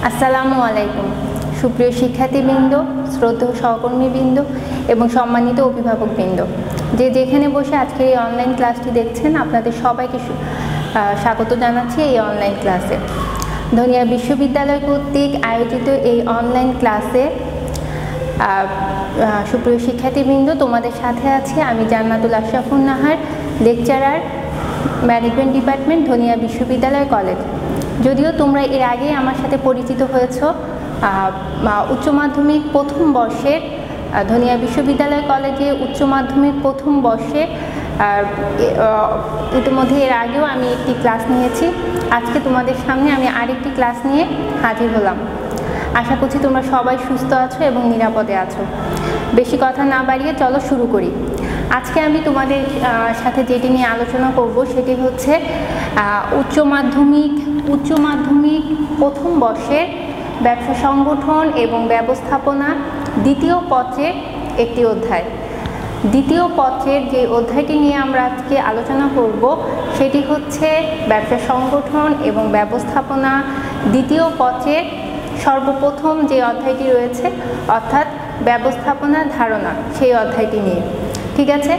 আসসালামু আলাইকুম সুপ্রিয় শিক্ষার্থীবৃন্দ, শ্রদ্ধেয় সহকর্মীবৃন্দ এবং সম্মানিত অভিভাবকবৃন্দ, যে যেখানে বসে আজকের এই অনলাইন ক্লাসটি দেখছেন, আপনাদের সবাইকে স্বাগত জানাচ্ছি এই অনলাইন ক্লাসে। ধনিয়া বিশ্ববিদ্যালয় কর্তৃক আয়োজিত এই অনলাইন ক্লাসে সুপ্রিয় শিক্ষার্থীবৃন্দ, তোমাদের সাথে আছি আমি জান্নাতুল Ashrafun Nahar, lecturer, management department, ধনিয়া বিশ্ববিদ্যালয় কলেজ। যদিও তোমরা এর আগে আমার সাথে পরিচিত হয়েছ উচ্চ মাধ্যমিক প্রথম বর্ষের ধনিয়া বিশ্ববিদ্যালয় কলেজে উচ্চ মাধ্যমিক প্রথম বর্ষে, ইতিমধ্যে এর আগেও আমি একটি ক্লাস নিয়েছি। আজকে তোমাদের সামনে আমি আরেকটি ক্লাস নিয়ে হাজির হলাম। আশা করছি তোমরা সবাই সুস্থ আছো এবং নিরাপদে আছো। বেশি কথা না বাড়িয়ে চলো শুরু করি। আজকে আমি তোমাদের সাথে যেটি নিয়ে আলোচনা করব সেটি হচ্ছে উচ্চ মাধ্যমিক প্রথম বর্ষের ব্যবসা সংগঠন এবং ব্যবস্থাপনা দ্বিতীয় পত্রের একটি অধ্যায়। দ্বিতীয় পত্রের যে অধ্যায়টি নিয়ে আমরা আজকে আলোচনা করব সেটি হচ্ছে ব্যবসা সংগঠন এবং ব্যবস্থাপনা দ্বিতীয় পত্রের সর্বপ্রথম যে অধ্যায়টি রয়েছে, অর্থাৎ ব্যবস্থাপনার ধারণা, সেই অধ্যায়টি নিয়ে। ঠিক আছে,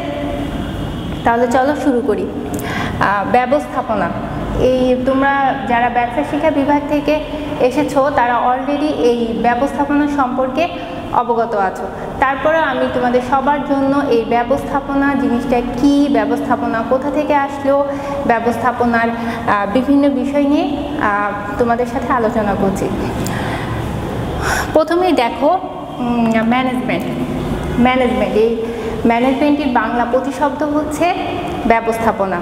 তাহলে চলো শুরু করি। ব্যবস্থাপনা, এই তোমরা যারা ব্যবসা শিক্ষা বিভাগ থেকে এসেছো তারা অলরেডি এই ব্যবস্থাপনা সম্পর্কে অবগত আছো। তারপরে আমি তোমাদের সবার জন্য এই ব্যবস্থাপনা জিনিসটা কি, ব্যবস্থাপনা কোথা থেকে আসলো, ব্যবস্থাপনার বিভিন্ন বিষয় নিয়ে তোমাদের সাথে আলোচনা করছি। প্রথমেই দেখো ম্যানেজমেন্ট। এই ম্যানেজমেন্টের বাংলা প্রতিশব্দ হচ্ছে ব্যবস্থাপনা।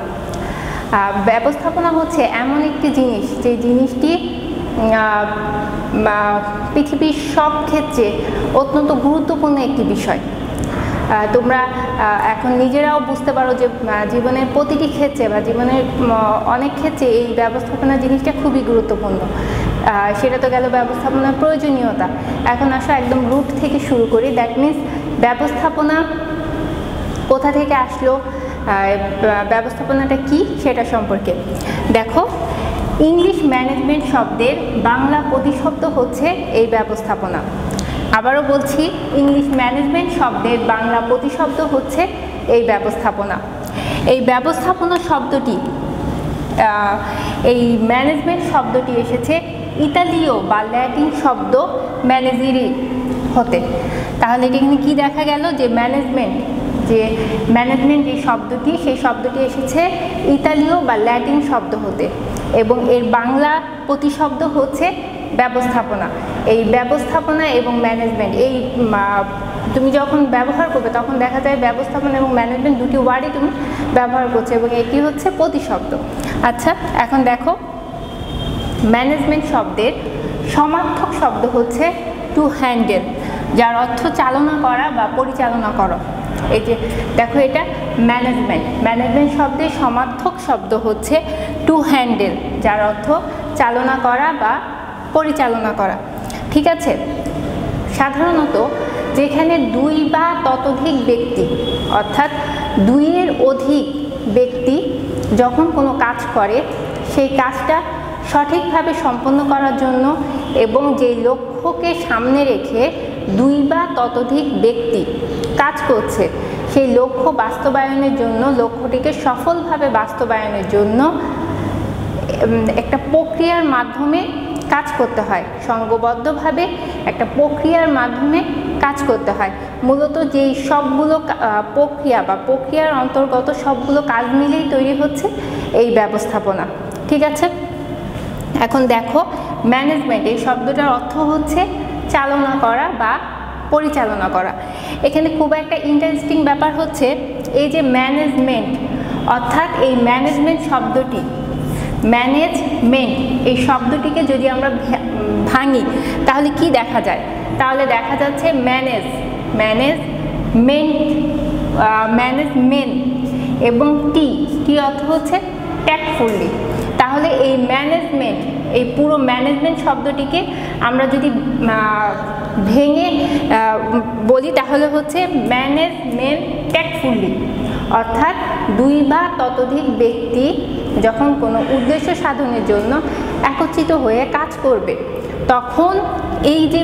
ব্যবস্থাপনা হচ্ছে এমন একটি জিনিস যে জিনিসটি পৃথিবীর সব ক্ষেত্রে অত্যন্ত গুরুত্বপূর্ণ একটি বিষয়। তোমরা এখন নিজেরাও বুঝতে পারো যে জীবনের প্রতিটি ক্ষেত্রে বা জীবনের অনেক ক্ষেত্রে এই ব্যবস্থাপনা জিনিসটা খুবই গুরুত্বপূর্ণ। সেটা তো গেল ব্যবস্থাপনার প্রয়োজনীয়তা। এখন আসো একদম রুট থেকে শুরু করি। দ্যাট মিনস ব্যবস্থাপনা কোথা থেকে আসলো, ব্যবস্থাপনাটা কি সেটা সম্পর্কে দেখো। ইংলিশ ম্যানেজমেন্ট শব্দের বাংলা প্রতিশব্দ হচ্ছে এই ব্যবস্থাপনা। আবারও বলছি, ইংলিশ ম্যানেজমেন্ট শব্দের বাংলা প্রতিশব্দ হচ্ছে এই ব্যবস্থাপনা। এই ব্যবস্থাপনা শব্দটি, এই ম্যানেজমেন্ট শব্দটি এসেছে ইতালীয় বা ল্যাটিন শব্দ ম্যানেজিরি হতে। তাহলে এখানে কি দেখা গেল যে ম্যানেজমেন্ট যে শব্দটি, সেই শব্দটি এসেছে ইতালীয় বা ল্যাটিন শব্দ হতে এবং এর বাংলা প্রতিশব্দ হচ্ছে ব্যবস্থাপনা। এই ব্যবস্থাপনা এবং ম্যানেজমেন্ট, এই তুমি যখন ব্যবহার করবে তখন দেখা যায় ব্যবস্থাপনা এবং ম্যানেজমেন্ট দুটি ওয়ার্ডই তুমি ব্যবহার করছো এবং এটি হচ্ছে প্রতিশব্দ। আচ্ছা, এখন দেখো ম্যানেজমেন্ট শব্দের সমার্থক শব্দ হচ্ছে টু হ্যান্ডেল, যার অর্থ চালনা করা বা পরিচালনা করো। এই যে দেখো, এটা ম্যানেজমেন্ট শব্দের সমার্থক শব্দ হচ্ছে টু হ্যান্ডেল, যার অর্থ চালনা করা বা পরিচালনা করা। ঠিক আছে, সাধারণত যেখানে দুই বা ততোধিক ব্যক্তি, অর্থাৎ দুইয়ের অধিক ব্যক্তি যখন কোনো কাজ করে, সেই কাজটা সঠিকভাবে সম্পন্ন করার জন্য এবং যে লক্ষ্যকে সামনে রেখে দুই বা ততোধিক ব্যক্তি কাজ করছে, সেই লক্ষ্য বাস্তবায়নের জন্য, লক্ষ্যটিকে সফলভাবে বাস্তবায়নের জন্য একটা প্রক্রিয়ার মাধ্যমে কাজ করতে হয়। সংঘবদ্ধভাবে একটা প্রক্রিয়ার মাধ্যমে কাজ করতে হয়। মূলত যেই সবগুলো প্রক্রিয়া বা প্রক্রিয়ার অন্তর্গত সবগুলো কাজ মিলেই তৈরি হচ্ছে এই ব্যবস্থাপনা। ঠিক আছে, এখন দেখো ম্যানেজমেন্ট, এই শব্দটার অর্থ হচ্ছে চালনা করা বা পরিচালনা করা। এখানে খুব একটা ইন্টারেস্টিং ব্যাপার হচ্ছে এই যে ম্যানেজমেন্ট, অর্থাৎ এই ম্যানেজমেন্ট শব্দটি, ম্যানেজমেন্ট এই শব্দটিকে যদি আমরা ভাঙি তাহলে কি দেখা যায়? তাহলে দেখা যাচ্ছে ম্যানেজমেন্ট এবং টি অর্থ হচ্ছে ট্যাক্টফুলি। তাহলে এই ম্যানেজমেন্ট, এই পুরো ম্যানেজমেন্ট শব্দটিকে আমরা যদি ভেঙে বলি তাহলে হচ্ছে ম্যানেজমেন্ট ট্যাক্টফুলি, অর্থাৎ দুই বা ততোধিক ব্যক্তি যখন কোনো উদ্দেশ্য সাধনের জন্য একত্রিত হয়ে কাজ করবে, তখন এই যে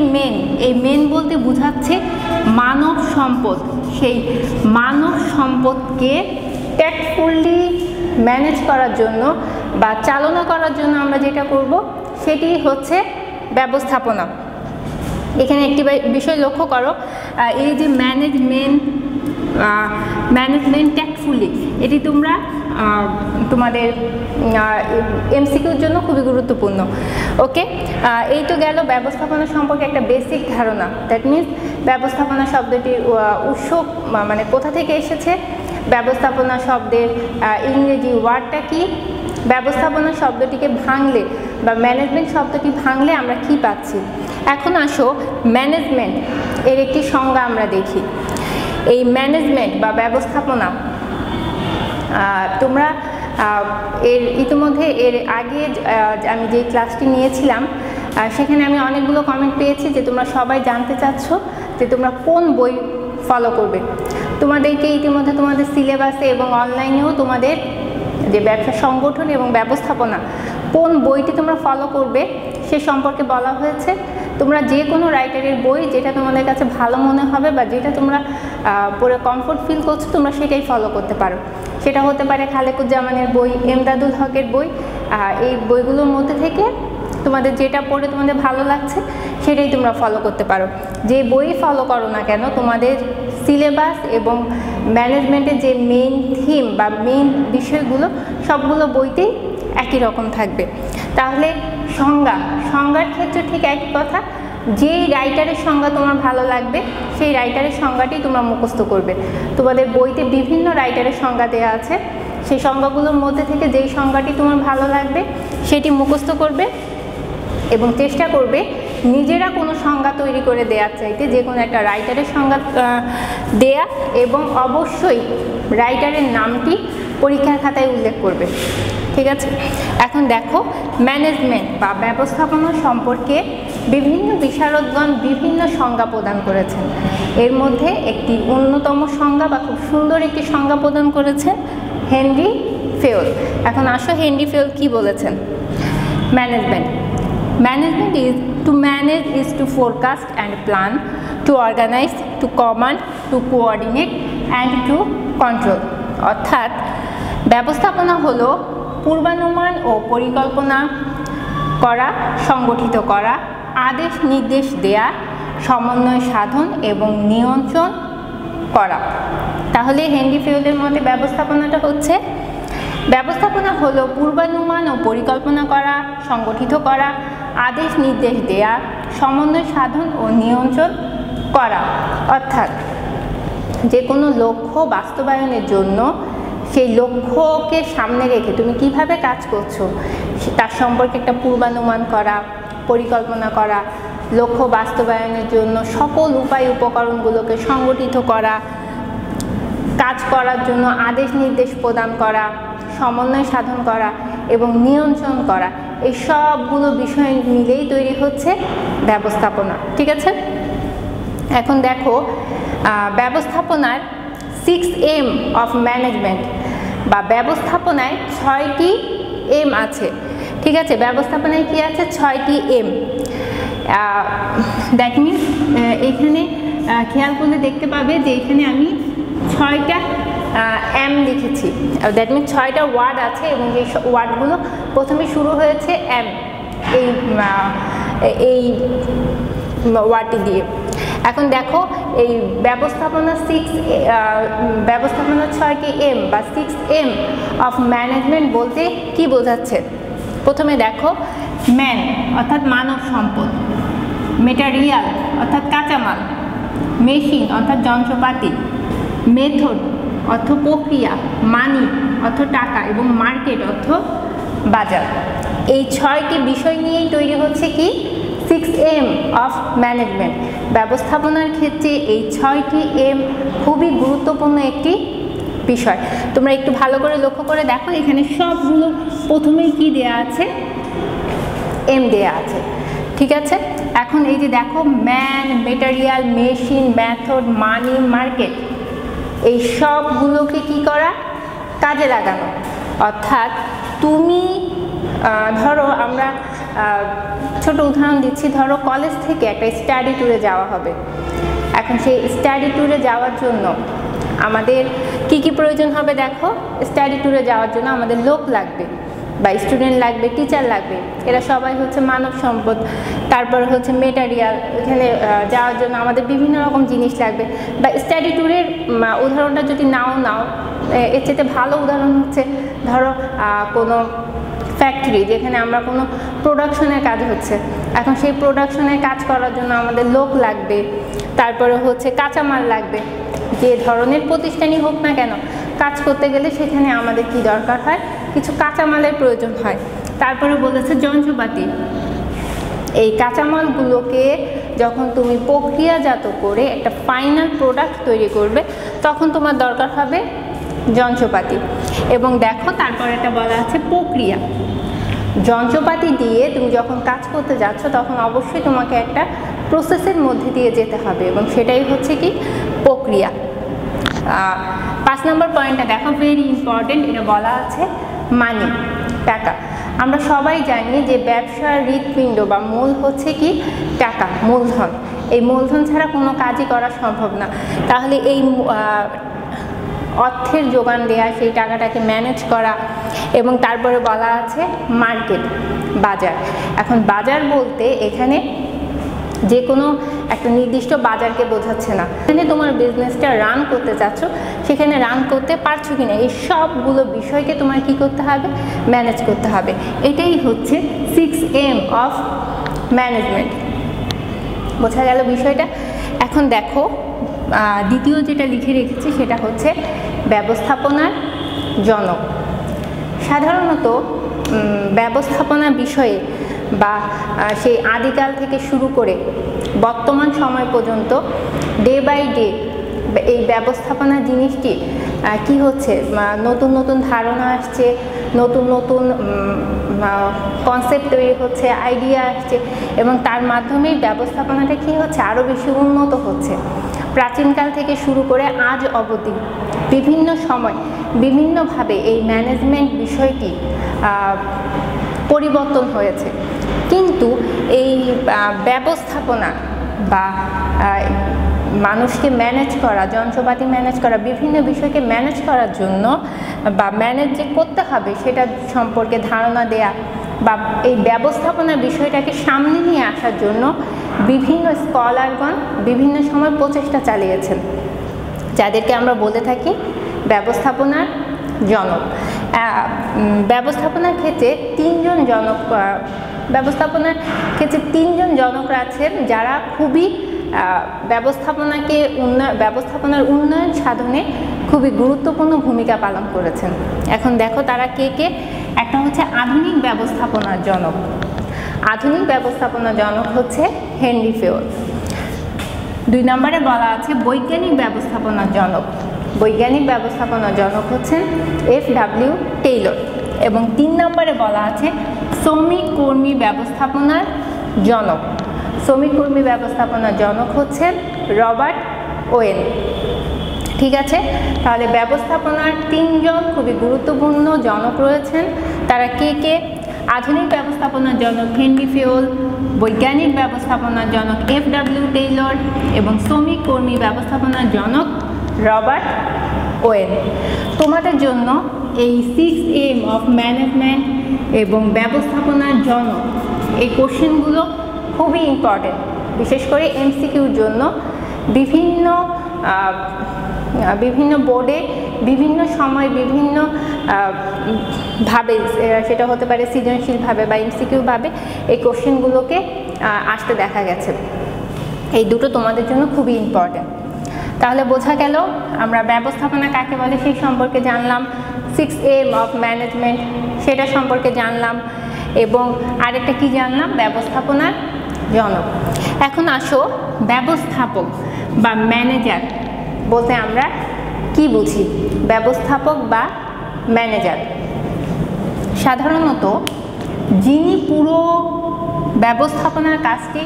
এই মেন বলতে বোঝাচ্ছে মানব সম্পদ। সেই মানব সম্পদকে ট্যাক্টফুলি ম্যানেজ করার জন্য বা চালনা করার জন্য আমরা যেটা করব সেটি হচ্ছে ব্যবস্থাপনা। এখানে একটি বিষয় লক্ষ্য করো, এই যে ম্যানেজমেন্ট ট্যাক্টফুলি, এটি তোমরা তোমাদের এমসিকিউর জন্য খুবই গুরুত্বপূর্ণ। ওকে, এই তো গেল ব্যবস্থাপনা সম্পর্কে একটা বেসিক ধারণা। দ্যাট মিনস ব্যবস্থাপনা শব্দটির উৎস মানে কোথা থেকে এসেছে, ব্যবস্থাপনা শব্দের ইংরেজি ওয়ার্ডটা কি, ব্যবস্থাপনা শব্দটিকে ভাঙলে বা ম্যানেজমেন্ট শব্দটি ভাঙলে আমরা কি পাচ্ছি। এখন আসো ম্যানেজমেন্ট এর একটি সংজ্ঞা আমরা দেখি। এই ম্যানেজমেন্ট বা ব্যবস্থাপনা তোমরা ইতিমধ্যে এর আগে আমি যে ক্লাসটি নিয়েছিলাম সেখানে আমি অনেকগুলো কমেন্ট পেয়েছি যে তোমরা সবাই জানতে চাচ্ছ যে তোমরা কোন বই ফলো করবে। তোমাদেরকে ইতিমধ্যে তোমাদের সিলেবাসে এবং অনলাইনেও তোমাদের যে ব্যবসা সংগঠন এবং ব্যবস্থাপনা কোন বইটি তোমরা ফলো করবে সে সম্পর্কে বলা হয়েছে। তোমরা যে কোনো রাইটারের বই যেটা তোমাদের কাছে ভালো মনে হবে বা যেটা তোমরা পড়ে কমফোর্ট ফিল করছো তোমরা সেটাই ফলো করতে পারো। সেটা হতে পারে খালেকুজ্জামানের বই, এমদাদুল হকের বই। এই বইগুলোর মধ্যে থেকে তোমাদের যেটা পড়ে তোমাদের ভালো লাগছে সেটাই তোমরা ফলো করতে পারো। যে বই ফলো করো না কেন তোমাদের সিলেবাস এবং ম্যানেজমেন্টের যে মেইন থিম বা মেইন বিষয়গুলো সবগুলো বইতেই একই রকম থাকবে। তাহলে সংজ্ঞার ক্ষেত্রে ঠিক একই কথা, যেই রাইটারের সংজ্ঞা তোমার ভালো লাগবে সেই রাইটারের সংজ্ঞাটি তোমরা মুখস্থ করবে। তোমাদের বইতে বিভিন্ন রাইটারের সংজ্ঞা দেওয়া আছে, সেই সংজ্ঞাগুলোর মধ্যে থেকে যেই সংজ্ঞাটি তোমার ভালো লাগবে সেটি মুখস্থ করবে এবং চেষ্টা করবে নিজেরা কোনো সংজ্ঞা তৈরি করে দেওয়ার চাইতে যে কোনো একটা রাইটারের সংজ্ঞা দেয়া, এবং অবশ্যই রাইটারের নামটি পরীক্ষার খাতায় উল্লেখ করবে। ঠিক আছে, এখন দেখো ম্যানেজমেন্ট বা ব্যবস্থাপনা সম্পর্কে বিভিন্ন বিশারদগণ বিভিন্ন সংজ্ঞা প্রদান করেছেন। এর মধ্যে একটি অন্যতম সংজ্ঞা বা খুব সুন্দর একটি সংজ্ঞা প্রদান করেছেন হেনরি ফেওল। এখন আসো হেনরি ফেওল কি বলেছেন। Management is to manage is to forecast and plan, to organize, to command, to coordinate and to control. অর্থাৎ ব্যবস্থাপনা হলো পূর্বানুমান ও পরিকল্পনা করা, সংগঠিত করা, আদেশ নির্দেশ দেয়া, সমন্বয় সাধন এবং নিয়ন্ত্রণ করা। তাহলে হেনরি ফেওলের মতে ব্যবস্থাপনা হলো পূর্বানুমান ও পরিকল্পনা করা, সংগঠিত করা, আদেশ নির্দেশ দেয়া, সমন্বয় সাধন ও নিয়ন্ত্রণ করা। অর্থাৎ যে কোনো লক্ষ্য বাস্তবায়নের জন্য সেই লক্ষ্যকে সামনে রেখে তুমি কিভাবে কাজ করছো তার সম্পর্কে একটা পূর্বানুমান করা, পরিকল্পনা করা, লক্ষ্য বাস্তবায়নের জন্য সকল উপায় উপকরণগুলোকে সংগঠিত করা, কাজ করার জন্য আদেশ নির্দেশ প্রদান করা, সমন্বয় সাধন করা এবং নিয়ন্ত্রণ করা, এই সবগুলো বিষয় মিলেই তৈরি হচ্ছে ব্যবস্থাপনা। ঠিক আছে, এখন দেখো ব্যবস্থাপনার 6M অফ ম্যানেজমেন্ট বা ব্যবস্থাপনায় 6টি এম আছে। ঠিক আছে, ব্যবস্থাপনায় কি আছে? 6টি এম। দ্যাট মিনস এখানে খেয়াল করলে দেখতে পাবে যে এখানে আমি 6টা এম লিখেছি। দ্যাট মিনস 6টা ওয়ার্ড আছে এবং এই ওয়ার্ডগুলো প্রথমে শুরু হয়েছে এম এই ওয়ার্ডটি দিয়ে। এখন দেখো এই ব্যবস্থাপনার 6টি এম বা 6M অফ ম্যানেজমেন্ট বলতে কি বোঝাচ্ছে? প্রথমে দেখো ম্যান অর্থাৎ মানব সম্পদ, মেটেরিয়াল অর্থাৎ কাঁচামাল, মেশিন অর্থাৎ যন্ত্রপাতি, মেথড অর্থ প্রক্রিয়া, মানি অর্থ টাকা এবং মার্কেট অর্থ বাজার। এই 6টি বিষয় নিয়েই তৈরি হচ্ছে কি 6M অফ ম্যানেজমেন্ট। ব্যবস্থাপনার ক্ষেত্রে এই 6টি এম খুবই গুরুত্বপূর্ণ একটি বিষয়। তোমরা একটু ভালো করে লক্ষ্য করে দেখো, এখানে সবগুলো প্রথমেই কি দেয়া আছে? এম দেয়া আছে। ঠিক আছে, এখন এই যে দেখো ম্যান, মেটেরিয়াল, মেশিন, মেথড, মানি, মার্কেট, এই সবগুলোকে কি করা? কাজে লাগানো। অর্থাৎ তুমি ধরো আমরা ছোট উদাহরণ দিচ্ছি, ধরো কলেজ থেকে একটা স্টাডি ট্যুরে যাওয়া হবে। এখন সেই স্টাডি ট্যুরে যাওয়ার জন্য আমাদের কি কি প্রয়োজন হবে দেখো। স্টাডি ট্যুরে যাওয়ার জন্য আমাদের লোক লাগবে বা স্টুডেন্ট লাগবে, টিচার লাগবে, এরা সবাই হচ্ছে মানব সম্পদ। তারপর হচ্ছে মেটেরিয়াল, এখানে যাওয়ার জন্য আমাদের বিভিন্ন রকম জিনিস লাগবে। বা স্টাডি ট্যুরের উদাহরণটা যদি নাও এর চেয়ে ভালো উদাহরণ হচ্ছে ধরো কোনো ফ্যাক্টরি, যেখানে আমরা কোনো প্রোডাকশনের কাজ হচ্ছে, এখন সেই প্রোডাকশনের কাজ করার জন্য আমাদের লোক লাগবে। তারপরে হচ্ছে কাঁচামাল লাগবে, যে ধরনের প্রতিষ্ঠানই হোক না কেন কাজ করতে গেলে সেখানে আমাদের কি দরকার হয়, কিছু কাঁচামালের প্রয়োজন হয়। তারপরে বলেছে যন্ত্রপাতি, এই কাঁচামালগুলোকে যখন তুমি প্রক্রিয়াজাত করে একটা ফাইনাল প্রোডাক্ট তৈরি করবে তখন তোমার দরকার হবে যন্ত্রপাতি। এবং দেখো তারপর এটা বলা আছে প্রক্রিয়া। যন্ত্রপাতি দিয়ে তুমি যখন কাজ করতে যাচ্ছ তখন অবশ্যই তোমাকে একটা প্রসেসের মধ্যে দিয়ে যেতে হবে, এবং সেটাই হচ্ছে কি প্রক্রিয়া। 5 নম্বর পয়েন্টটা দেখো, ভেরি ইম্পর্টেন্ট, এটা বলা আছে মানি, টাকা। আমরা সবাই জানি যে ব্যবসার হৃৎপিণ্ড বা মূল হচ্ছে কি টাকা, মূলধন। এই মূলধন ছাড়া কোনো কাজই করা সম্ভব না। তাহলে এই অর্থের যোগান দেয়া, সেই টাকাটাকে ম্যানেজ করা, এবং তারপরে বলা আছে মার্কেট, বাজার। এখন বাজার বলতে এখানে যে কোনো একটা নির্দিষ্ট বাজারকে বোঝাচ্ছে না, এখানে তোমার বিজনেসটা রান করতে চাচ্ছ, সেখানে রান করতে পারছো কিনা, এই সবগুলো বিষয়কে তোমার কি করতে হবে, ম্যানেজ করতে হবে। এটাই হচ্ছে 6M অফ ম্যানেজমেন্ট। বোঝা গেল বিষয়টা? এখন দেখো দ্বিতীয় যেটা লিখে রেখেছি সেটা হচ্ছে ব্যবস্থাপনার জনক। সাধারণত ব্যবস্থাপনা বিষয়ে বা সেই আদিকাল থেকে শুরু করে বর্তমান সময় পর্যন্ত ডে বাই ডে এই ব্যবস্থাপনা জিনিসটি কি হচ্ছে, নতুন নতুন ধারণা আসছে, নতুন নতুন কনসেপ্ট তৈরি হচ্ছে, আইডিয়া আসছে, এবং তার মাধ্যমেই ব্যবস্থাপনাটা কি হচ্ছে, আরও বেশি উন্নত হচ্ছে। প্রাচীনকাল থেকে শুরু করে আজ অবধি বিভিন্ন সময় বিভিন্নভাবে এই ম্যানেজমেন্ট বিষয়টি পরিবর্তন হয়েছে। কিন্তু এই ব্যবস্থাপনা বা মানুষকে ম্যানেজ করা, যন্ত্রপাতি ম্যানেজ করা, বিভিন্ন বিষয়কে ম্যানেজ করার জন্য বা ম্যানেজ যে করতে হবে সেটা সম্পর্কে ধারণা দেয়া বা এই ব্যবস্থাপনা বিষয়টাকে সামনে নিয়ে আসার জন্য বিভিন্ন স্কলারগণ বিভিন্ন সময় প্রচেষ্টা চালিয়েছেন, যাদেরকে আমরা বলে থাকি ব্যবস্থাপনার জনক। ব্যবস্থাপনার ক্ষেত্রে তিনজন জনকরা আছেন যারা খুবই ব্যবস্থাপনার উন্নয়ন সাধনে খুবই গুরুত্বপূর্ণ ভূমিকা পালন করেছেন। এখন দেখো তারা কে কে। একটা হচ্ছে আধুনিক ব্যবস্থাপনার জনক। আধুনিক ব্যবস্থাপনার জনক হচ্ছে হেনরি ফেওল। 2 নম্বরে বলা আছে বৈজ্ঞানিক ব্যবস্থাপনার জনক। বৈজ্ঞানিক ব্যবস্থাপনার জনক হচ্ছেন F.W. টেইলর। এবং 3 নম্বরে বলা আছে শ্রমিক কর্মী ব্যবস্থাপনার জনক। শ্রমিক কর্মী ব্যবস্থাপনার জনক হচ্ছেন রবার্ট ওয়েন। ঠিক আছে, তাহলে ব্যবস্থাপনার 3 জন খুবই গুরুত্বপূর্ণ জনক রয়েছেন। তারা কে কে? আধুনিক ব্যবস্থাপনার জনক হেনরি ফেওল, বৈজ্ঞানিক ব্যবস্থাপনার জনক F.W. টেইলর এবং শ্রমিক কর্মী ব্যবস্থাপনার জনক রবার্ট ওয়েন। তোমাদের জন্য এই 6M অফ ম্যানেজমেন্ট এবং ব্যবস্থাপনার জনক এই কোশ্চেনগুলো খুবই ইম্পর্টেন্ট, বিশেষ করে MCQর জন্য। বিভিন্ন বোর্ডে বিভিন্ন সময় বিভিন্ন ভাবে, সেটা হতে পারে সৃজনশীলভাবে বা MCQভাবে এই কোশ্চেনগুলোকে আসতে দেখা গেছে। এই দুটো তোমাদের জন্য খুবই ইম্পর্টেন্ট। তাহলে বোঝা গেল আমরা ব্যবস্থাপনা কাকে বলে সেই সম্পর্কে জানলাম, 6M অফ ম্যানেজমেন্ট সেটা সম্পর্কে জানলাম, এবং আরেকটা কি জানলাম, ব্যবস্থাপনার জনক। এখন আসো ব্যবস্থাপক বা ম্যানেজার বলতে আমরা কি বুঝি। ব্যবস্থাপক বা ম্যানেজার সাধারণত যিনি পুরো ব্যবস্থাপনার কাজটি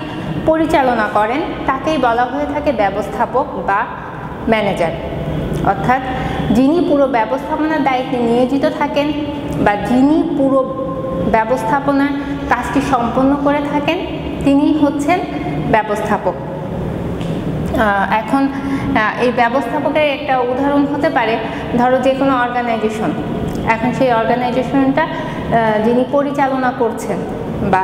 পরিচালনা করেন তাকেই বলা হয়ে থাকে ব্যবস্থাপক বা ম্যানেজার। অর্থাৎ যিনি পুরো ব্যবস্থাপনার দায়িত্বে নিয়োজিত থাকেন বা যিনি পুরো ব্যবস্থাপনার কাজটি সম্পন্ন করে থাকেন তিনিই হচ্ছেন ব্যবস্থাপক। এখন এই ব্যবস্থাপকের একটা উদাহরণ হতে পারে, ধরো যে কোনো অর্গানাইজেশন, এখন সেই অর্গানাইজেশনটা যিনি পরিচালনা করছেন বা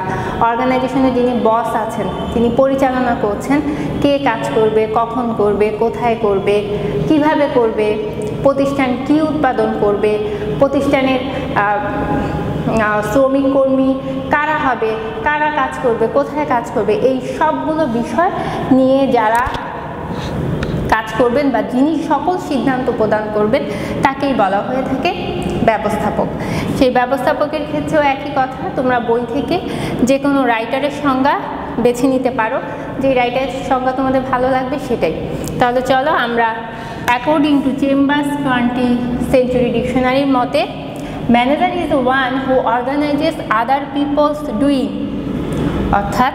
অর্গানাইজেশনে যিনি বস আছেন তিনি পরিচালনা করছেন, কে কাজ করবে, কখন করবে, কোথায় করবে, কিভাবে করবে, প্রতিষ্ঠান কি উৎপাদন করবে, প্রতিষ্ঠানের শ্রমিক কর্মী কারা হবে, কারা কাজ করবে, কোথায় কাজ করবে, এই সবগুলো বিষয় নিয়ে যারা কাজ করবেন বা যিনি সকল সিদ্ধান্ত প্রদান করবেন তাকেই বলা হয়ে থাকে ব্যবস্থাপক। সেই ব্যবস্থাপকের ক্ষেত্রেও একই কথা, তোমরা বই থেকে যে কোনো রাইটারের সংজ্ঞা বেছে নিতে পারো, যে রাইটারের সংজ্ঞা তোমাদের ভালো লাগবে সেটাই। তাহলে চলো আমরা according to Chambers 20th century ডিকশনারির মতে manager is the one who organizes other peoples doing, অর্থাৎ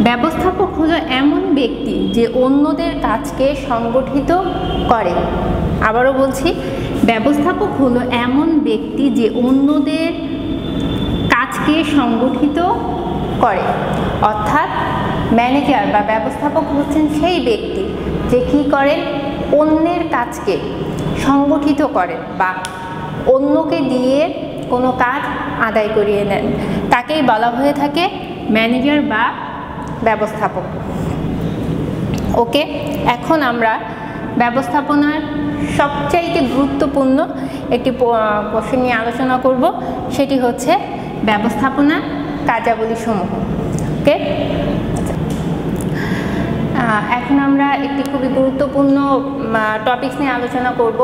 ব্যবস্থাপক হলো এমন ব্যক্তি যে অন্যদের কাজকে সংগঠিত করে। আবারও বলছি, ব্যবস্থাপক হলো এমন ব্যক্তি যে অন্যদের কাজকে সংগঠিত করে, অর্থাৎ ম্যানেজার বা ব্যবস্থাপক হচ্ছেন সেই ব্যক্তি যে কি করেন, অন্যের কাজকে সংগঠিত করেন বা অন্যকে দিয়ে কোনো কাজ আদায় করিয়ে নেন, তাকেই বলা হয়ে থাকে ম্যানেজার বা ব্যবস্থাপক। ওকে, এখন আমরা ব্যবস্থাপনার সবচাইতে গুরুত্বপূর্ণ একটি কোশ্চেন নিয়ে আলোচনা করব, সেটি হচ্ছে ব্যবস্থাপনার কার্যাবলী সমূহ। ওকে, এখন আমরা একটি খুবই গুরুত্বপূর্ণ টপিকস নিয়ে আলোচনা করব,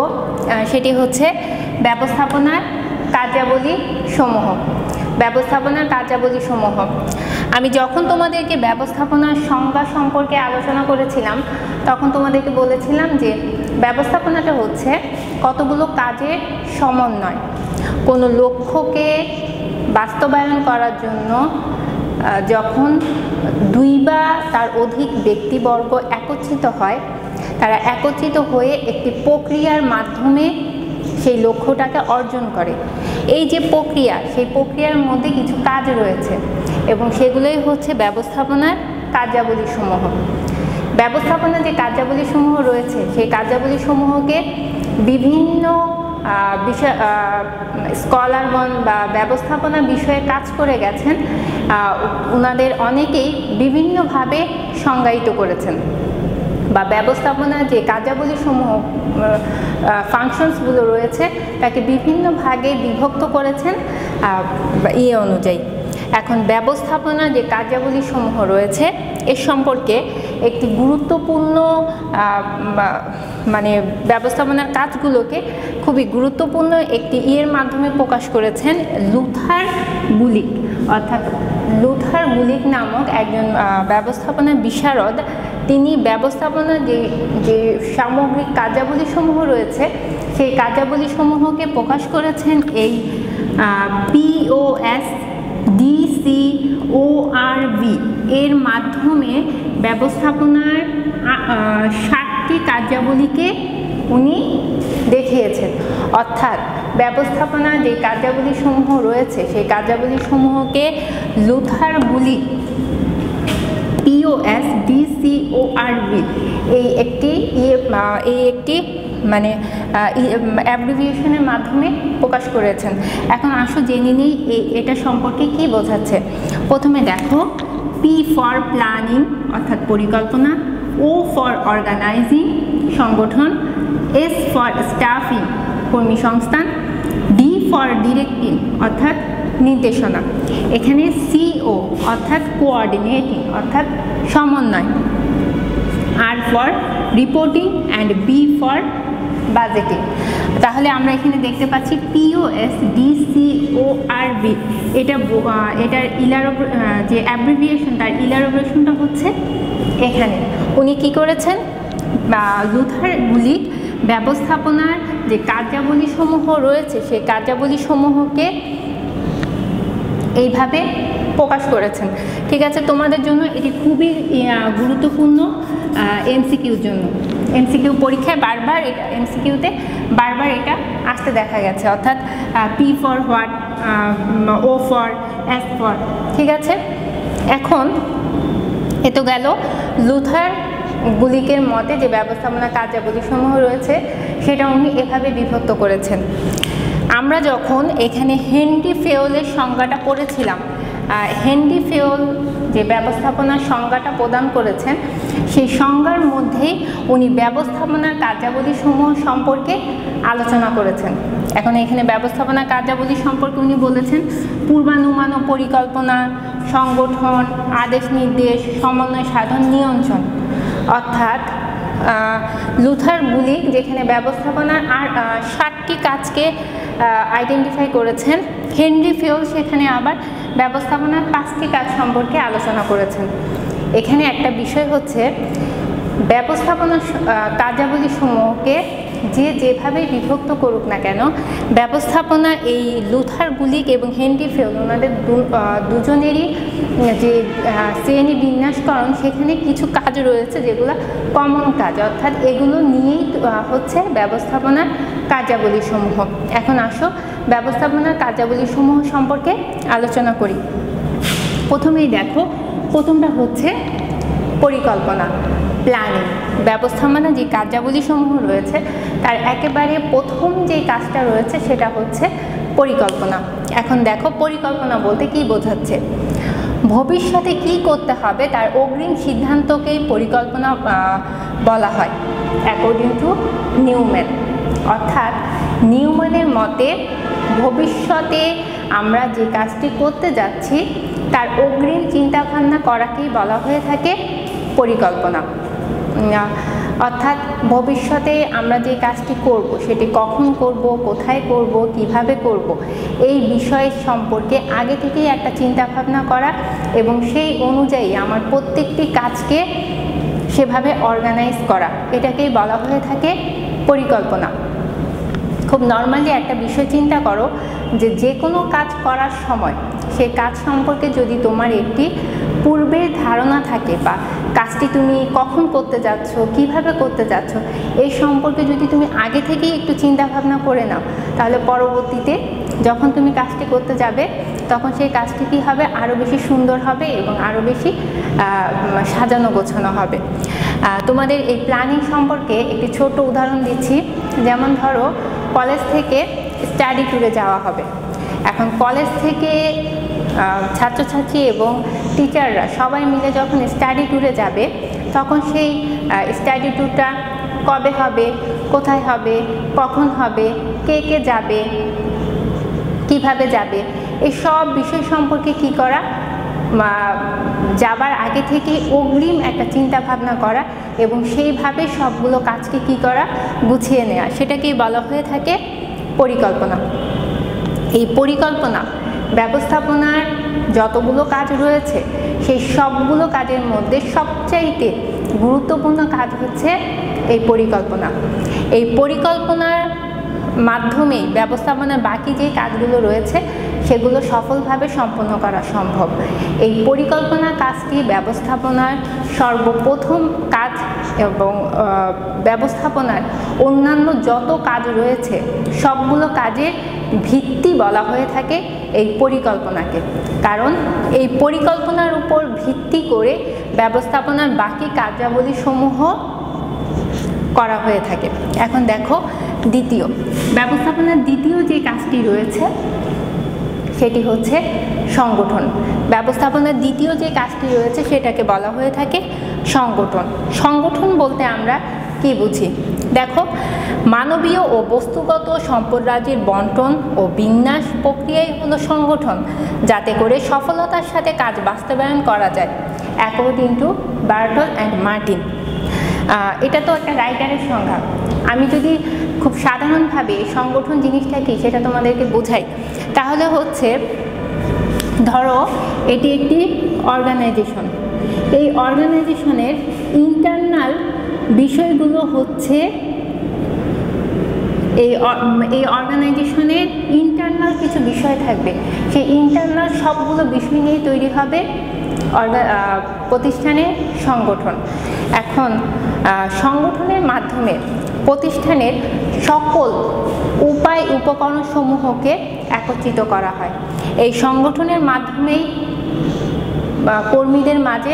সেটি হচ্ছে ব্যবস্থাপনার কার্যাবলী সমূহ। ব্যবস্থাপনার কার্যাবলী সমূহ, আমি যখন তোমাদেরকে ব্যবস্থাপনার সংজ্ঞা সম্পর্কে আলোচনা করেছিলাম তখন তোমাদেরকে বলেছিলাম যে ব্যবস্থাপনাটা হচ্ছে কতগুলো কাজের সমন্বয়। কোনো লক্ষ্যকে বাস্তবায়ন করার জন্য যখন দুই বা তার অধিক ব্যক্তিবর্গ একত্রিত হয়, তারা একত্রিত হয়ে একটি প্রক্রিয়ার মাধ্যমে সেই লক্ষ্যটাকে অর্জন করে। এই যে প্রক্রিয়া, সেই প্রক্রিয়ার মধ্যে কিছু কাজ রয়েছে এবং সেগুলোই হচ্ছে ব্যবস্থাপনার কার্যাবলী সমূহ। ব্যবস্থাপনার যে কার্যাবলী সমূহ রয়েছে সেই কার্যাবলী সমূহকে বিভিন্ন বিষয় স্কলারগণ বা ব্যবস্থাপনা বিষয়ে কাজ করে গেছেন, ওনাদের অনেকেই বিভিন্নভাবে সংজ্ঞায়িত করেছেন বা ব্যবস্থাপনার যে কার্যাবলী সমূহ ফাংশনসগুলো রয়েছে তাকে বিভিন্ন ভাগে বিভক্ত করেছেন এই অনুযায়ী। এখন ব্যবস্থাপনা যে কার্যাবলী সমূহ রয়েছে এর সম্পর্কে একটি গুরুত্বপূর্ণ মানে ব্যবস্থাপনার কাজগুলোকে খুবই গুরুত্বপূর্ণ একটি ইয়ের মাধ্যমে প্রকাশ করেছেন লুথার গুলিক, অর্থাৎ লুথার গুলিক নামক একজন ব্যবস্থাপনা বিশারদ। তিনি ব্যবস্থাপনার যে সামগ্রিক কার্যাবলী সমূহ রয়েছে সেই কার্যাবলী সমূহকে প্রকাশ করেছেন এই POSDCORB এর মাধ্যমে ব্যবস্থাপনার 7টি কার্যাবলীকে উনি দেখিয়েছেন। অর্থাৎ ব্যবস্থাপনার যে কার্যাবলী সমূহ রয়েছে সেই কার্যাবলী সমূহকে লুথার গুলিক POSDCORB এই একটি মানে অ্যাব্রিভিয়েশনের মাধ্যমে প্রকাশ করেছেন। এখন আসো জেনে নিই এটা সম্পর্কে কি বোঝাচ্ছে। প্রথমে দেখো, P ফর প্ল্যানিং অর্থাৎ পরিকল্পনা, O ফর অর্গানাইজিং সংগঠন, S ফর স্টাফিং কর্মী সংস্থান, D ফর ডিরেক্টিং অর্থাৎ নির্দেশনা, এখানে CO অর্থাৎ কোঅর্ডিনেটিং অর্থাৎ সমন্বয়, R for reporting and B for budgeting. তাহলে আমরা এখানে দেখতে পাচ্ছি POSDCORB এটার যে অ্যাব্রিভিয়েশন তার ইলাবোরেশনটা হচ্ছে এখানে। উনি কি করেছেন, লুথার গুলিক ব্যবস্থাপনার যে কার্যাবলী সমূহ রয়েছে সেই কার্যাবলী সমূহকে এইভাবে প্রকাশ করেছেন। ঠিক আছে, তোমাদের জন্য এটি খুবই গুরুত্বপূর্ণ এমসিকিউর জন্য। এমসিকিউ পরীক্ষায় বারবার এটা এমসিকিউতে বারবার এটা আসতে দেখা গেছে, অর্থাৎ P for what, O for, S for. ঠিক আছে, এখন এ তো গেল লুথার গুলিকের মতে যে ব্যবস্থাপনা কার্যাবলীসমূহ রয়েছে সেটা উনি এভাবে বিভক্ত করেছেন। আমরা যখন এখানে হেনরি ফেওলের সংজ্ঞাটা পড়েছিলাম, হেনরি ফেওল যে ব্যবস্থাপনার সংজ্ঞাটা প্রদান করেছেন সেই সংজ্ঞার মধ্যেই উনি ব্যবস্থাপনার কার্যাবলীসমূহ সম্পর্কে আলোচনা করেছেন। এখন এখানে ব্যবস্থাপনা কার্যাবলী সম্পর্কে উনি বলেছেন পূর্বানুমান ও পরিকল্পনা, সংগঠন, আদেশ নির্দেশ, সমন্বয় সাধন, নিয়ন্ত্রণ। অর্থাৎ লুথার গুলিক যেখানে ব্যবস্থাপনার 7টি কাজকে আইডেন্টিফাই করেছেন, হেনরি ফেওল সেখানে আবার ব্যবস্থাপনার 5টি কাজ সম্পর্কে আলোচনা করেছেন। এখানে একটা বিষয় হচ্ছে ব্যবস্থাপনা কার্যাবলী সমূহকে যেভাবে বিভক্ত করুক না কেন, ব্যবস্থাপনা এই লুথার গুলিক এবং হেনরি ফেওল ওনাদের দুজনেরই যে শ্রেণী বিন্যাসকরণ সেখানে কিছু কাজ রয়েছে যেগুলো কমন কাজ, অর্থাৎ এগুলো নিয়েই হচ্ছে ব্যবস্থাপনার কার্যাবলীসমূহ। এখন আসো ব্যবস্থাপনার কার্যাবলীসমূহ সম্পর্কে আলোচনা করি। প্রথমেই দেখো, প্রথমটা হচ্ছে পরিকল্পনা, প্ল্যানিং। ব্যবস্থাপনা যে কার্যাবলীসমূহ রয়েছে তার একেবারে প্রথম যে কাজটা রয়েছে সেটা হচ্ছে পরিকল্পনা। এখন দেখো পরিকল্পনা বলতে কি বোঝাচ্ছে, ভবিষ্যতে কি করতে হবে তার অগ্রিম সিদ্ধান্তকেই পরিকল্পনা বলা হয় অ্যাকর্ডিং টু নিউম্যান। অর্থাৎ নিউম্যানের মতে ভবিষ্যতে আমরা যে কাজটি করতে যাচ্ছি তার অগ্রিম চিন্তাভাবনা করাকেই বলা হয়ে থাকে পরিকল্পনা। অর্থাৎ ভবিষ্যতে আমরা যে কাজটি করব সেটি কখন করব, কোথায় করব, কিভাবে করব, এই বিষয় সম্পর্কে আগে থেকেই একটা চিন্তাভাবনা করা এবং সেই অনুযায়ী আমার প্রত্যেকটি কাজকে সেভাবে অর্গানাইজ করা, এটাকেই বলা হয়ে থাকে পরিকল্পনা। খুব নর্মালি একটা বিষয় চিন্তা করো যে কোনো কাজ করার সময় সেই কাজ সম্পর্কে যদি তোমার একটি পূর্বের ধারণা থাকে বা কাজটি তুমি কখন করতে যাচ্ছ, কিভাবে করতে যাচ্ছ, এই সম্পর্কে যদি তুমি আগে থেকেই একটু চিন্তা ভাবনা করে নাও তাহলে পরবর্তীতে যখন তুমি কাজটি করতে যাবে তখন সেই কাজটি কী হবে, আরও বেশি সুন্দর হবে এবং আরও বেশি সাজানো গোছানো হবে। তোমাদের এই প্ল্যানিং সম্পর্কে একটি ছোট উদাহরণ দিচ্ছি। যেমন ধরো কলেজ থেকে স্টাডি ট্যুরে যাওয়া হবে। এখন কলেজ থেকে ছাত্রছাত্রী এবং টিচাররা সবাই মিলে যখন স্টাডি ট্যুরে যাবে তখন সেই স্টাডি ট্যুরটা কবে হবে, কোথায় হবে, কখন হবে, কে কে যাবে, কিভাবে যাবে, এই সব বিষয় সম্পর্কে কি করা, যাবার আগে থেকে অগ্রিম একটা চিন্তা ভাবনা করা এবং সেইভাবে সবগুলো কাজকে কি করা, গুছিয়ে নেওয়া, সেটাকেই বলা হয়ে থাকে পরিকল্পনা। এই পরিকল্পনা ব্যবস্থাপনার যতগুলো কাজ রয়েছে সেই সবগুলো কাজের মধ্যে সবচাইতে গুরুত্বপূর্ণ কাজ হচ্ছে এই পরিকল্পনা। এই পরিকল্পনার মাধ্যমেই ব্যবস্থাপনার বাকি যে কাজগুলো রয়েছে সেগুলো সফলভাবে সম্পন্ন করা সম্ভব। এই পরিকল্পনা কাজটি ব্যবস্থাপনার সর্বপ্রথম কাজ এবং ব্যবস্থাপনার অন্যান্য যত কাজ রয়েছে সবগুলো কাজের ভিত্তি বলা হয়ে থাকে এই পরিকল্পনাকে, কারণ এই পরিকল্পনার উপর ভিত্তি করে ব্যবস্থাপনার বাকি কার্যাবলীসমূহ করা হয়ে থাকে। এখন দেখো ব্যবস্থাপনার দ্বিতীয় যে কাজটি রয়েছে সেটি হচ্ছে সংগঠন। ব্যবস্থাপনার দ্বিতীয় যে কাজটি রয়েছে সেটাকে বলা হয়ে থাকে সংগঠন। সংগঠন বলতে আমরা কি বুঝি, দেখো মানবীয় ও বস্তুগত সম্পদরাজির বন্টন ও বিন্যাস প্রক্রিয়াই হলো সংগঠন, যাতে করে সফলতার সাথে কাজ বাস্তবায়ন করা যায় অ্যাকর্ডিং টু বার্টল অ্যান্ড মার্টিন। এটা তো একটা রাইটারের সংজ্ঞা। আমি যদি খুব সাধারণভাবে সংগঠন জিনিসটা কি সেটা তোমাদেরকে বোঝাই, তাহলে হচ্ছে ধরো এটি একটি অর্গানাইজেশন। এই অর্গানাইজেশনের ইন্টারনাল বিষয়গুলো হচ্ছে এই অর্গানাইজেশনের ইন্টারনাল কিছু বিষয় থাকবে, সেই ইন্টারনাল সবগুলো বিষয় নিয়েই তৈরি হবে প্রতিষ্ঠানের সংগঠন। এখন সংগঠনের মাধ্যমে প্রতিষ্ঠানের সকল উপায় উপকরণ সমূহকে একত্রিত করা হয়। এই সংগঠনের মাধ্যমেই কর্মীদের মাঝে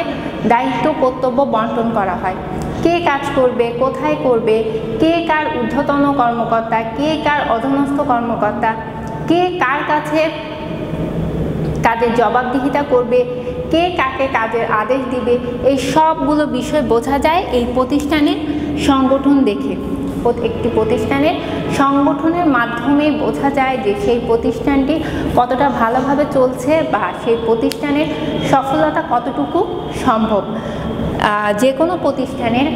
দায়িত্ব কর্তব্য বন্টন করা হয়। কে কাজ করবে, কোথায় করবে, কে কার ঊর্ধ্বতন কর্মকর্তা, কে কার অধীনস্থ কর্মকর্তা, কে কার কাছে কাজের জবাবদিহিতা করবে, কে কাকে কাজের আদেশ দিবে, এই সবগুলো বিষয় বোঝা যায় এই প্রতিষ্ঠানের সংগঠন দেখে। একটি প্রতিষ্ঠানের সংগঠনের মাধ্যমে বোঝা যায় যে সেই প্রতিষ্ঠানটি কতটা ভালোভাবে চলছে বা সেই প্রতিষ্ঠানের সফলতা কতটুকু সম্ভব। যে কোনো প্রতিষ্ঠানের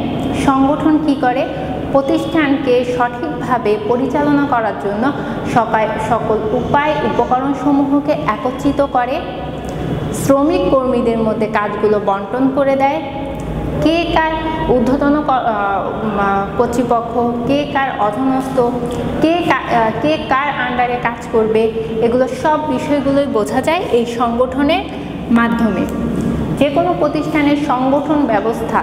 সংগঠন কি করে, প্রতিষ্ঠানকে সঠিকভাবে পরিচালনা করার জন্য সকল উপায় উপকরণ সমূহকে একত্রিত করে, শ্রমিক কর্মীদের মধ্যে কাজগুলো বন্টন করে দেয়, কে কার ঊর্ধ্বতন কর্তৃপক্ষ, কে কার অধীনস্থ, কে কার আন্ডারে কাজ করবে, এগুলো সব বিষয়গুলোই বোঝা যায় এই সংগঠনের মাধ্যমে। যে কোনো প্রতিষ্ঠানের সংগঠন ব্যবস্থা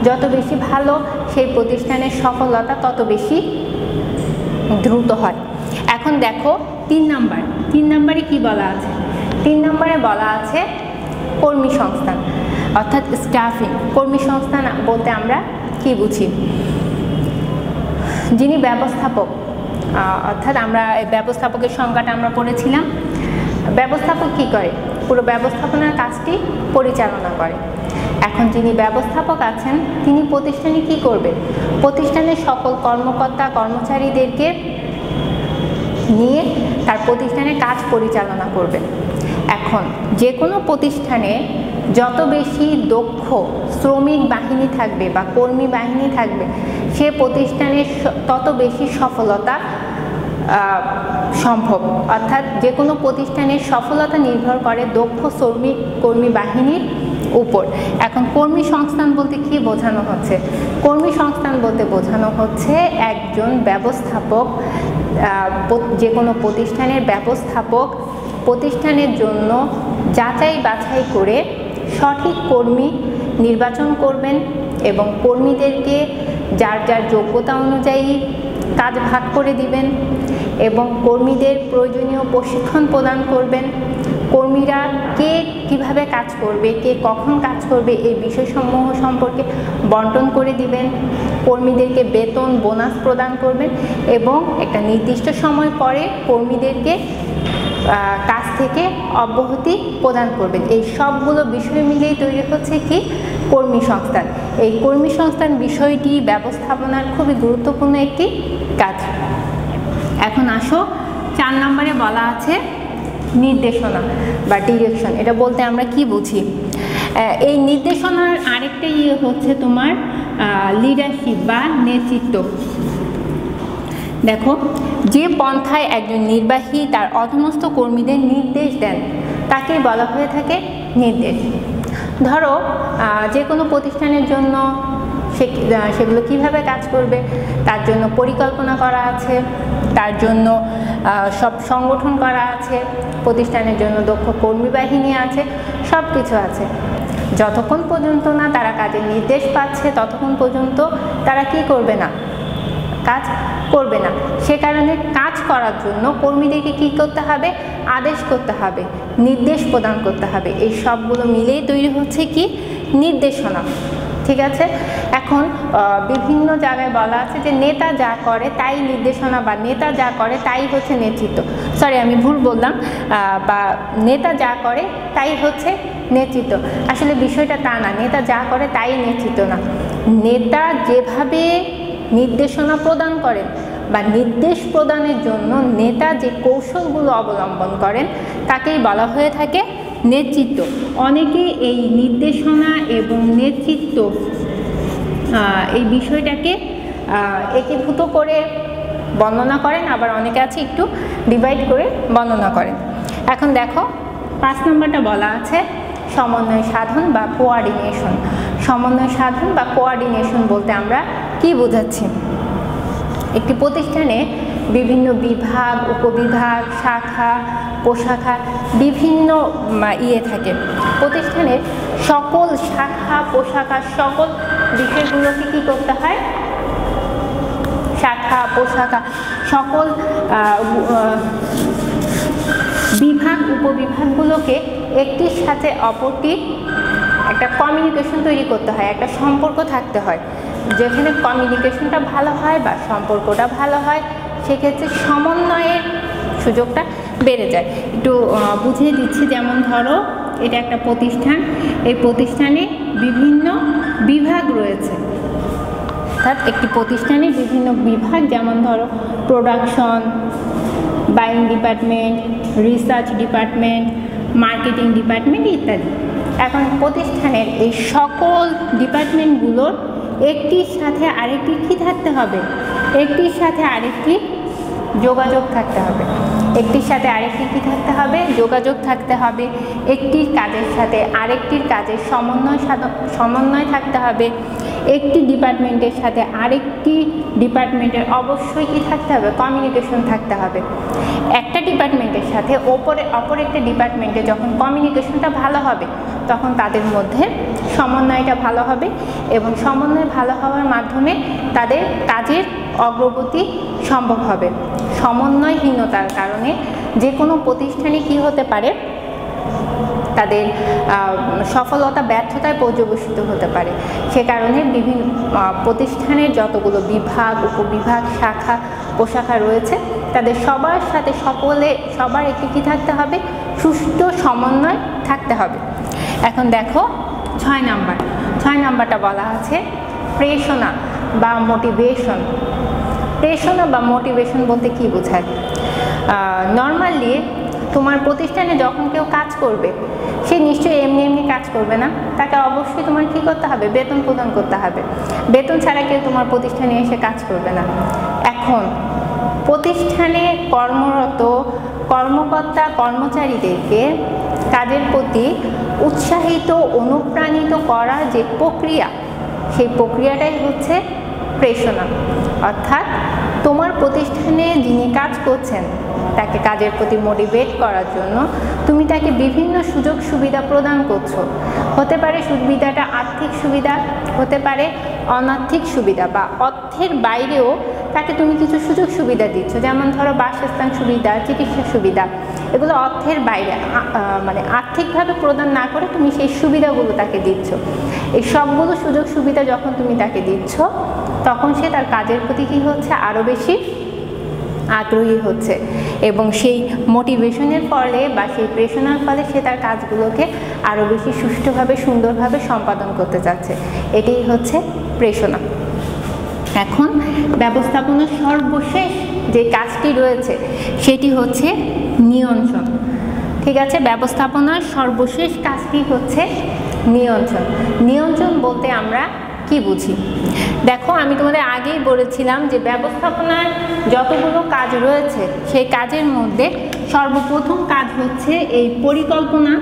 যত বেশি ভালো, সেই প্রতিষ্ঠানের সফলতা তত বেশি দ্রুত হয়। এখন দেখো 3 নম্বরে কি বলা আছে? 3 নম্বরে বলা আছে কর্মী সংস্থান, অর্থাৎ স্টাফিং। কর্মী সংস্থান বলতে আমরা কি বুঝি? যিনি ব্যবস্থাপক, অর্থাৎ আমরা ব্যবস্থাপকের সংজ্ঞাটা আমরা পড়েছিলাম। ব্যবস্থাপক কি করে? পুরো ব্যবস্থাপনার কাজটি পরিচালনা করে। এখন যিনি ব্যবস্থাপক আছেন তিনি প্রতিষ্ঠানে কি করবেন? প্রতিষ্ঠানের সকল কর্মকর্তা কর্মচারীদেরকে নিয়ে তার প্রতিষ্ঠানের কাজ পরিচালনা করবেন। এখন যে কোনো প্রতিষ্ঠানে যত বেশি দক্ষ শ্রমিক বাহিনী থাকবে বা কর্মী বাহিনী থাকবে, সে প্রতিষ্ঠানের তত বেশি সফলতা সম্ভব। অর্থাৎ যে কোনো প্রতিষ্ঠানের সফলতা নির্ভর করে দক্ষ শ্রমিক কর্মী বাহিনীর উপর। এখন কর্মী সংস্থান বলতে কি বোঝানো হচ্ছে? কর্মী সংস্থান বলতে বোঝানো হচ্ছে একজন ব্যবস্থাপক, যে কোনো প্রতিষ্ঠানের ব্যবস্থাপক প্রতিষ্ঠানের জন্য যাচাই বাছাই করে সঠিক কর্মী নির্বাচন করবেন এবং কর্মীদেরকে যার যার যোগ্যতা অনুযায়ী কাজ ভাগ করে দিবেন এবং কর্মীদের প্রয়োজনীয় প্রশিক্ষণ প্রদান করবেন। কর্মীরা কে কিভাবে কাজ করবে, কে কখন কাজ করবে, এই বিষয়সমূহ সম্পর্কে বন্টন করে দিবেন। কর্মীদেরকে বেতন বোনাস প্রদান করবেন এবং একটা নির্দিষ্ট সময় পরে কর্মীদেরকে কাজ থেকে অব্যাহতি প্রদান করবেন। এই সবগুলো বিষয় মিলেই তৈরি হচ্ছে কি? কর্মী সংস্থান। এই কর্মী সংস্থান বিষয়টি ব্যবস্থাপনার খুবই গুরুত্বপূর্ণ একটি কাজ। এখন আসো 4 নম্বরে বলা আছে নির্দেশনা বা ডিরেকশন। এটা বলতে আমরা কি বুঝি? এই নির্দেশনার আরেকটা হচ্ছে তোমার লিডারশিপ বা নেতৃত্ব। দেখো, যে পন্থায় একজন নির্বাহী তার অধীনস্থ কর্মীদের নির্দেশ দেন তাকেই বলা হয়ে থাকে নির্দেশ। ধরো যে কোনো প্রতিষ্ঠানের জন্য সেগুলো কিভাবে কাজ করবে তার জন্য পরিকল্পনা করা আছে, তার জন্য সব সংগঠন করা আছে, প্রতিষ্ঠানের জন্য দক্ষ কর্মী বাহিনী আছে, সব কিছু আছে। যতক্ষণ পর্যন্ত না তারা কাজের নির্দেশ পাচ্ছে ততক্ষণ পর্যন্ত তারা কি করবে না? কাজ করবে না। সে কারণে কাজ করার জন্য কর্মীদেরকে কি করতে হবে? আদেশ করতে হবে, নির্দেশ প্রদান করতে হবে। এই সবগুলো মিলেই তৈরি হচ্ছে কি? নির্দেশনা। ঠিক আছে। এখন বিভিন্ন জায়গায় বলা আছে যে নেতা যা করে তাই নির্দেশনা বা নেতা যা করে তাই হচ্ছে নেতৃত্ব। সরি, আমি ভুল বললাম। বা নেতা যা করে তাই হচ্ছে নেতৃত্ব। আসলে বিষয়টা তা না, নেতা যা করে তাই নেতৃত্ব না। নেতা যেভাবে নির্দেশনা প্রদান করেন বা নির্দেশ প্রদানের জন্য নেতা যে কৌশলগুলো অবলম্বন করেন তাকেই বলা হয়ে থাকে নেতৃত্ব। অনেকে এই নির্দেশনা এবং নেতৃত্ব এই বিষয়টাকে একীভূত করে বর্ণনা করেন, আবার অনেকে আছে একটু ডিভাইড করে বর্ণনা করেন। এখন দেখো 5 নম্বরটা বলা আছে সমন্বয় সাধন বা কোঅর্ডিনেশন। সমন্বয় সাধন বা কোঅর্ডিনেশন বলতে আমরা কি বোঝাচ্ছি? একটি প্রতিষ্ঠানে বিভিন্ন বিভাগ, উপবিভাগ, শাখা, প্রশাখা বিভিন্ন থাকে। প্রতিষ্ঠানের সকল শাখা প্রশাখা সকল বিষয়গুলোকে কি করতে হয়, শাখা প্রশাখা সকল বিভাগ উপবিভাগগুলোকে একটির সাথে অপরটির একটা কমিউনিকেশন তৈরি করতে হয়, একটা সম্পর্ক থাকতে হয়। যেখানে কমিউনিকেশনটা ভালো হয় বা সম্পর্কটা ভালো হয় সেক্ষেত্রে সমন্বয়ের সুযোগটা বেড়ে যায়। একটু বুঝিয়ে দিচ্ছি, যেমন ধরো এটা একটা প্রতিষ্ঠান, এই প্রতিষ্ঠানে বিভিন্ন বিভাগ রয়েছে, অর্থাৎ একটি প্রতিষ্ঠানে বিভিন্ন বিভাগ, যেমন ধরো production, buying department, research department, marketing department ইত্যাদি। এখন প্রতিষ্ঠানের এই সকল ডিপার্টমেন্টগুলোর একটির সাথে আরেকটির কী থাকতে হবে, একটির সাথে আরেকটি যোগাযোগ থাকতে হবে, একটির সাথে আরেকটি কী থাকতে হবে, যোগাযোগ থাকতে হবে। একটির কাজের সাথে আরেকটির কাজের সমন্বয় থাকতে হবে। একটি ডিপার্টমেন্টের সাথে আরেকটি ডিপার্টমেন্টের অবশ্যই কী থাকতে হবে, কমিউনিকেশন থাকতে হবে। একটা ডিপার্টমেন্টের সাথে অপর একটা ডিপার্টমেন্টে যখন কমিউনিকেশনটা ভালো হবে তখন তাদের মধ্যে সমন্বয়টা ভালো হবে এবং সমন্বয় ভালো হওয়ার মাধ্যমে তাদের কাজের অগ্রগতি সম্ভব হবে। সমন্বয়হীনতার কারণে যে কোনো প্রতিষ্ঠানে কি হতে পারে, তাদের সফলতা ব্যর্থতায় পর্যবেসিত হতে পারে। সে কারণে বিভিন্ন প্রতিষ্ঠানের যতগুলো বিভাগ, উপবিভাগ, শাখা প্রশাখা রয়েছে তাদের সবার সাথে সবার একটি কী থাকতে হবে, সুষ্ঠু সমন্বয় থাকতে হবে। এখন দেখো 6 নাম্বারটা বলা আছে প্রেরণা বা মোটিভেশন। প্রেরণা বা মোটিভেশন বলতে কি বোঝায়? নর্মালি তোমার প্রতিষ্ঠানে যখন কেউ কাজ করবে সে নিশ্চয়ই এমনি কাজ করবে না, তাকে অবশ্যই তোমার কি করতে হবে, বেতন প্রদান করতে হবে। বেতন ছাড়া কেউ তোমার প্রতিষ্ঠানে এসে কাজ করবে না। এখন প্রতিষ্ঠানে কর্মরত কর্মকর্তা কর্মচারীদেরকে কাজের প্রতি উৎসাহিত অনুপ্রাণিত করার যে প্রক্রিয়া, সেই প্রক্রিয়াটাই হচ্ছে প্রেরণা। অর্থাৎ তোমার প্রতিষ্ঠানে যিনি কাজ করছেন তাকে কাজের প্রতি মোটিভেট করার জন্য তুমি তাকে বিভিন্ন সুযোগ সুবিধা প্রদান করছো। হতে পারে সুবিধাটা আর্থিক সুবিধা, হতে পারে অনার্থিক সুবিধা বা অর্থের বাইরেও তাকে তুমি কিছু সুযোগ সুবিধা দিচ্ছ। যেমন ধরো বাসস্থান সুবিধা, চিকিৎসা সুবিধা, এগুলো অর্থের বাইরে মানে আর্থিকভাবে প্রদান না করে তুমি সেই সুবিধাগুলো তাকে দিচ্ছ। এই সবগুলো সুযোগ সুবিধা যখন তুমি তাকে দিচ্ছ তখন সে তার কাজের প্রতি কী হচ্ছে, আরও বেশি আগ্রহী হচ্ছে এবং সেই মোটিভেশনের ফলে বা সেই প্রেরণার ফলে সে তার কাজগুলোকে আরও বেশি সুষ্ঠুভাবে সুন্দরভাবে সম্পাদন করতে চাচ্ছে। এটাই হচ্ছে প্রেরণা। এখন ব্যবস্থাপনার সর্বশেষ যে কাজটি রয়েছে সেটি হচ্ছে নিয়ন্ত্রণ। ঠিক আছে, ব্যবস্থাপনার সর্বশেষ কাজটি হচ্ছে নিয়ন্ত্রণ। নিয়ন্ত্রণ বলতে আমরা কি বুঝি? দেখো, আমি তোমাদের আগেই বলেছিলাম যে ব্যবস্থাপনার যতগুলো কাজ রয়েছে সেই কাজের মধ্যে সর্বপ্রথম কাজ হচ্ছে এই পরিকল্পনা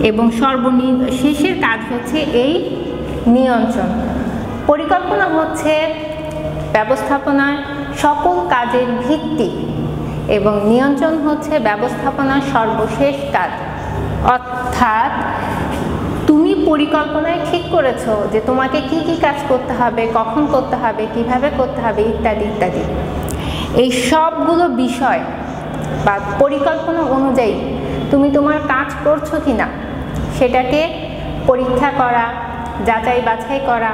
এবং সর্বশেষের কাজ হচ্ছে এই নিয়ন্ত্রণ। পরিকল্পনা হচ্ছে ব্যবস্থাপনার সকল কাজের ভিত্তি এবং নিয়ন্ত্রণ হচ্ছে ব্যবস্থাপনার সর্বশেষ কাজ। অর্থাৎ তুমি পরিকল্পনায় ঠিক করেছো যে তোমাকে কি কি কাজ করতে হবে, কখন করতে হবে, কিভাবে করতে হবে ইত্যাদি ইত্যাদি। এই সবগুলো বিষয় বা পরিকল্পনা অনুযায়ী তুমি তোমার কাজ করছো কি না সেটাকে পরীক্ষা করা, যাচাই বাছাই করা,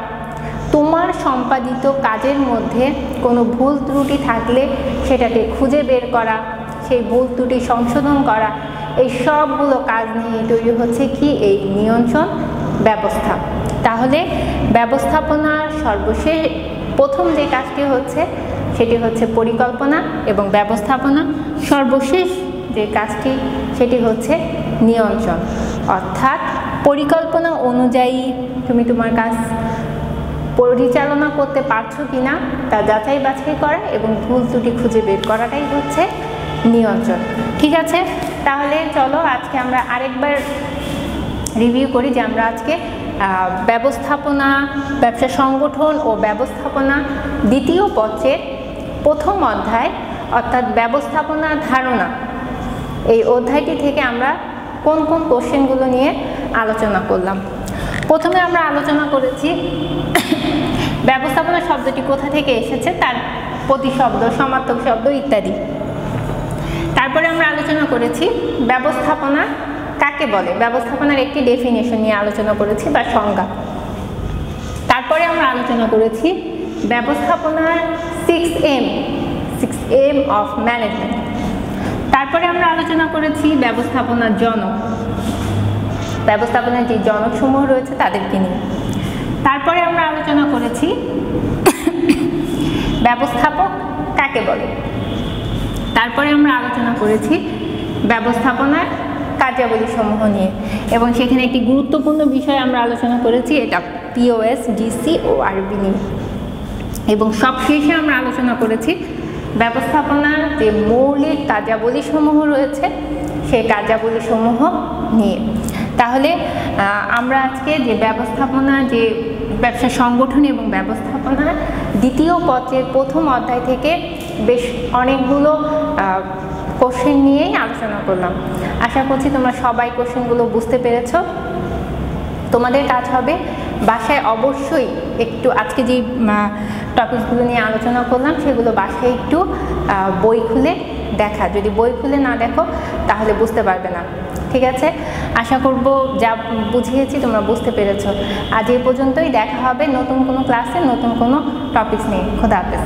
তোমার সম্পাদিত কাজের মধ্যে কোনো ভুল ত্রুটি থাকলে সেটাকে খুঁজে বের করা, সেই ভুল ত্রুটি সংশোধন করা, এই সবগুলো কাজ নিয়ে তৈরি হচ্ছে কি এই নিয়ন্ত্রণ ব্যবস্থা। তাহলে ব্যবস্থাপনার সর্বশেষ প্রথম যে কাজটি হচ্ছে সেটি হচ্ছে পরিকল্পনা এবং ব্যবস্থাপনা সর্বশেষ যে কাজটি সেটি হচ্ছে নিয়ন্ত্রণ। অর্থাৎ পরিকল্পনা অনুযায়ী তুমি তোমার কাজ পরিচালনা করতে পারছো কিনা তা যাচাই বাছাই করা এবং ভুল ত্রুটি খুঁজে বের করাটাই হচ্ছে নিয়ন্ত্রণ। ঠিক আছে, তাহলে চলো আজকে আমরা আরেকবার রিভিউ করি যে আমরা আজকে ব্যবস্থাপনা, ব্যবসা সংগঠন ও ব্যবস্থাপনা দ্বিতীয় পত্রের প্রথম অধ্যায় অর্থাৎ ব্যবস্থাপনা ধারণা, এই অধ্যায়টি থেকে আমরা কোন কোন কোশ্চেনগুলো নিয়ে আলোচনা করলাম। প্রথমে আমরা আলোচনা করেছি ব্যবস্থাপনা শব্দটি কোথা থেকে এসেছে, তার প্রতিশব্দ, সমার্থক শব্দ ইত্যাদি। তারপরে আমরা আলোচনা করেছি ব্যবস্থাপনা কাকে বলে, ব্যবস্থাপনার একটি ডেফিনেশন নিয়ে আলোচনা করেছি বা সংজ্ঞা। তারপরে আমরা আলোচনা করেছি ব্যবস্থাপনার 6M অফ ম্যানেজমেন্ট। তারপরে আমরা আলোচনা করেছি ব্যবস্থাপনার জনক, ব্যবস্থাপনার যে জনকসমূহ রয়েছে তাদেরকে নিয়ে। তারপরে আমরা আলোচনা করেছি ব্যবস্থাপক কাকে বলে। তারপরে আমরা আলোচনা করেছি ব্যবস্থাপনার কার্যাবলী সমূহ নিয়ে, এবং সেখানে একটি গুরুত্বপূর্ণ বিষয় আমরা আলোচনা করেছি, এটা POS, DC ও RB নিয়ে। এবং সবশেষে আমরা আলোচনা করেছি ব্যবস্থাপনার যে মৌলিক কার্যাবলী সমূহ রয়েছে সেই কার্যাবলী সমূহ নিয়ে। তাহলে আমরা আজকে যে ব্যবস্থাপনা, যে ব্যবসা সংগঠন এবং ব্যবস্থাপনার দ্বিতীয় পত্রের প্রথম অধ্যায় থেকে বেশ অনেকগুলো কোশ্চেন নিয়েই আলোচনা করলাম। আশা করছি তোমরা সবাই কোশ্চেনগুলো বুঝতে পেরেছ। তোমাদের কাজ হবে বাসায় অবশ্যই একটু আজকে যে টপিকসগুলো নিয়ে আলোচনা করলাম সেগুলো বাসায় একটু বই খুলে দেখা। যদি বই খুলে না দেখো তাহলে বুঝতে পারবে না। ঠিক আছে, আশা করব যা বুঝিয়েছি তোমরা বুঝতে পেরেছো। আজ এই পর্যন্তই, দেখা হবে নতুন কোনো ক্লাসে নতুন কোনো টপিকস নিয়ে। খোদা হাফেজ।